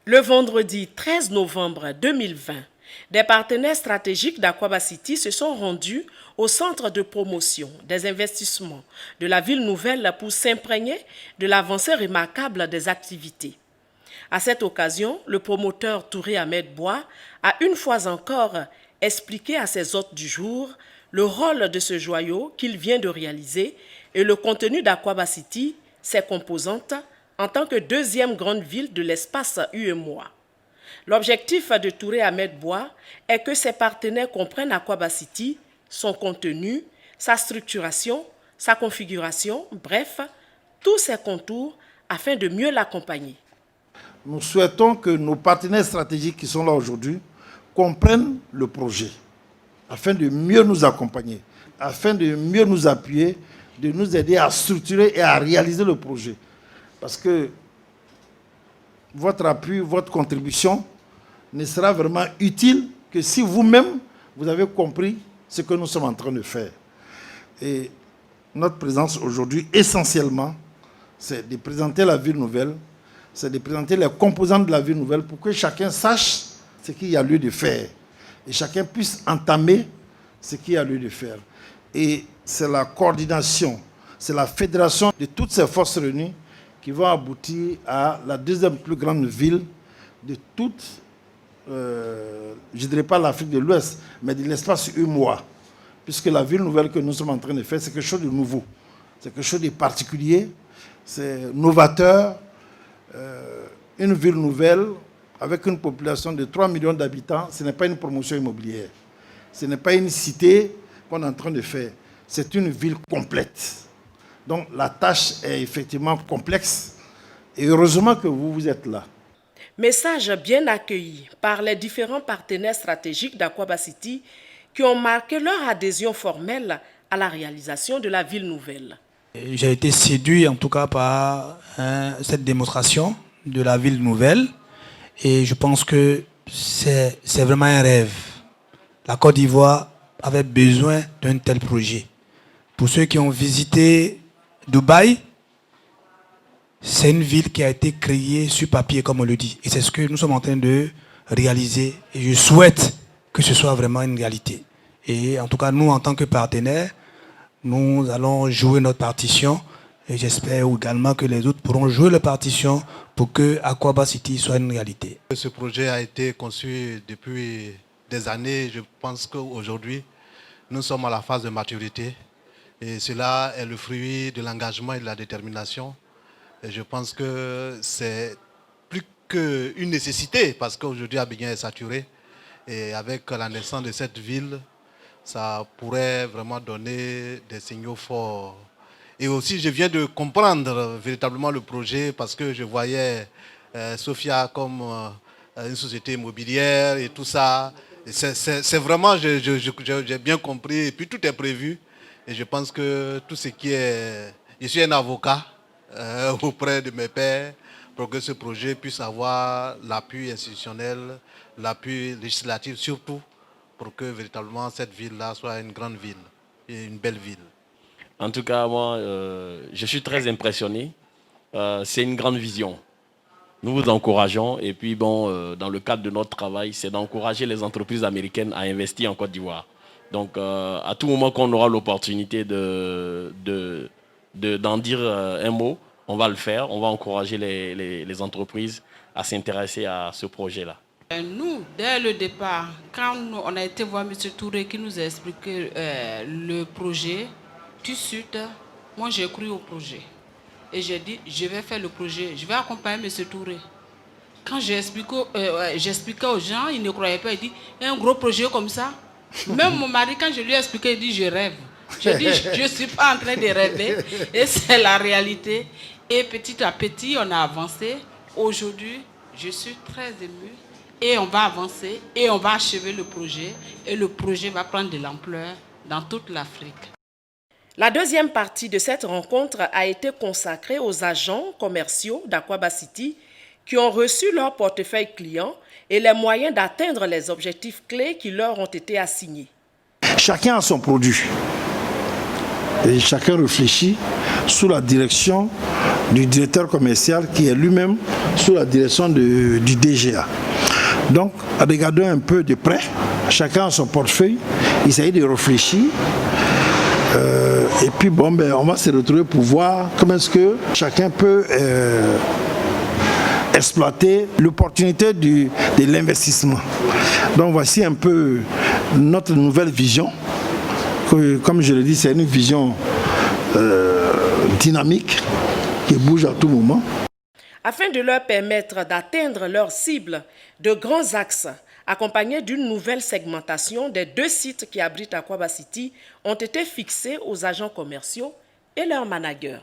Le vendredi 13 novembre 2020, des partenaires stratégiques d'Aqua City se sont rendus au centre de promotion des investissements de la ville nouvelle pour s'imprégner de l'avancée remarquable des activités. À cette occasion, le promoteur Touré Ahmed Bois a une fois encore expliqué à ses hôtes du jour le rôle de ce joyau qu'il vient de réaliser et le contenu d'Aqua City, ses composantes, en tant que deuxième grande ville de l'espace UEMOA. L'objectif de Touré Ahmed Bois est que ses partenaires comprennent Aquaba City, son contenu, sa structuration, sa configuration, bref, tous ses contours afin de mieux l'accompagner. Nous souhaitons que nos partenaires stratégiques qui sont là aujourd'hui comprennent le projet afin de mieux nous accompagner, afin de mieux nous appuyer, de nous aider à structurer et à réaliser le projet. Parce que votre appui, votre contribution ne sera vraiment utile que si vous-même, vous avez compris ce que nous sommes en train de faire. Et notre présence aujourd'hui, essentiellement, c'est de présenter la ville nouvelle, c'est de présenter les composantes de la ville nouvelle pour que chacun sache ce qu'il y a lieu de faire. Et chacun puisse entamer ce qu'il y a lieu de faire. Et c'est la coordination, c'est la fédération de toutes ces forces réunies qui vont aboutir à la deuxième plus grande ville de toute, je ne dirais pas l'Afrique de l'Ouest, mais de l'espace UEMOA. Puisque la ville nouvelle que nous sommes en train de faire, c'est quelque chose de nouveau. C'est quelque chose de particulier, c'est novateur. Une ville nouvelle avec une population de 3 millions d'habitants, ce n'est pas une promotion immobilière. Ce n'est pas une cité qu'on est en train de faire. C'est une ville complète. Donc la tâche est effectivement complexe et heureusement que vous êtes là. Message bien accueilli par les différents partenaires stratégiques d'Aqua City qui ont marqué leur adhésion formelle à la réalisation de la ville nouvelle. J'ai été séduit en tout cas par cette démonstration de la ville nouvelle et je pense que c'est vraiment un rêve. La Côte d'Ivoire avait besoin d'un tel projet. Pour ceux qui ont visité Dubaï, c'est une ville qui a été créée sur papier, comme on le dit. Et c'est ce que nous sommes en train de réaliser. Et je souhaite que ce soit vraiment une réalité. Et en tout cas, nous, en tant que partenaires, nous allons jouer notre partition. Et j'espère également que les autres pourront jouer leur partition pour que Aquaba City soit une réalité. Ce projet a été conçu depuis des années. Je pense qu'aujourd'hui, nous sommes à la phase de maturité. Et cela est le fruit de l'engagement et de la détermination. Et je pense que c'est plus qu'une nécessité parce qu'aujourd'hui Abidjan est saturé. Et avec la naissance de cette ville, ça pourrait vraiment donner des signaux forts. Et aussi, je viens de comprendre véritablement le projet parce que je voyais Sofia comme une société immobilière et tout ça. C'est vraiment, j'ai bien compris. Et puis tout est prévu. Et je pense que tout ce qui est... Je suis un avocat auprès de mes pairs pour que ce projet puisse avoir l'appui institutionnel, l'appui législatif surtout, pour que véritablement cette ville-là soit une grande ville et une belle ville. En tout cas, moi, je suis très impressionné. C'est une grande vision. Nous vous encourageons et puis bon, dans le cadre de notre travail, c'est d'encourager les entreprises américaines à investir en Côte d'Ivoire. Donc, à tout moment qu'on aura l'opportunité d'en dire un mot, on va le faire. On va encourager les entreprises à s'intéresser à ce projet-là. Nous, dès le départ, quand on a été voir M. Touré qui nous a expliqué le projet, tout de suite, moi j'ai cru au projet. Et j'ai dit, je vais faire le projet, je vais accompagner M. Touré. Quand j'expliquais aux gens, ils ne croyaient pas. Ils disent, un gros projet comme ça. Même mon mari, quand je lui ai expliqué, il dit, je rêve. Je dis, je ne suis pas en train de rêver. Et c'est la réalité. Et petit à petit, on a avancé. Aujourd'hui, je suis très émue. Et on va avancer et on va achever le projet. Et le projet va prendre de l'ampleur dans toute l'Afrique. La deuxième partie de cette rencontre a été consacrée aux agents commerciaux d'Aqua City qui ont reçu leur portefeuille client et les moyens d'atteindre les objectifs clés qui leur ont été assignés. Chacun a son produit. et chacun réfléchit sous la direction du directeur commercial qui est lui-même sous la direction du DGA. Donc, regardons un peu de près, chacun a son portefeuille, il s'agit de réfléchir. Et puis, bon, on va se retrouver pour voir comment est-ce que chacun peut exploiter l'opportunité de l'investissement. Donc, voici un peu notre nouvelle vision. Comme je l'ai dit, c'est une vision dynamique qui bouge à tout moment. Afin de leur permettre d'atteindre leurs cibles, de grands axes, accompagnés d'une nouvelle segmentation des 2 sites qui abritent Akwaba City, ont été fixés aux agents commerciaux et leurs managers.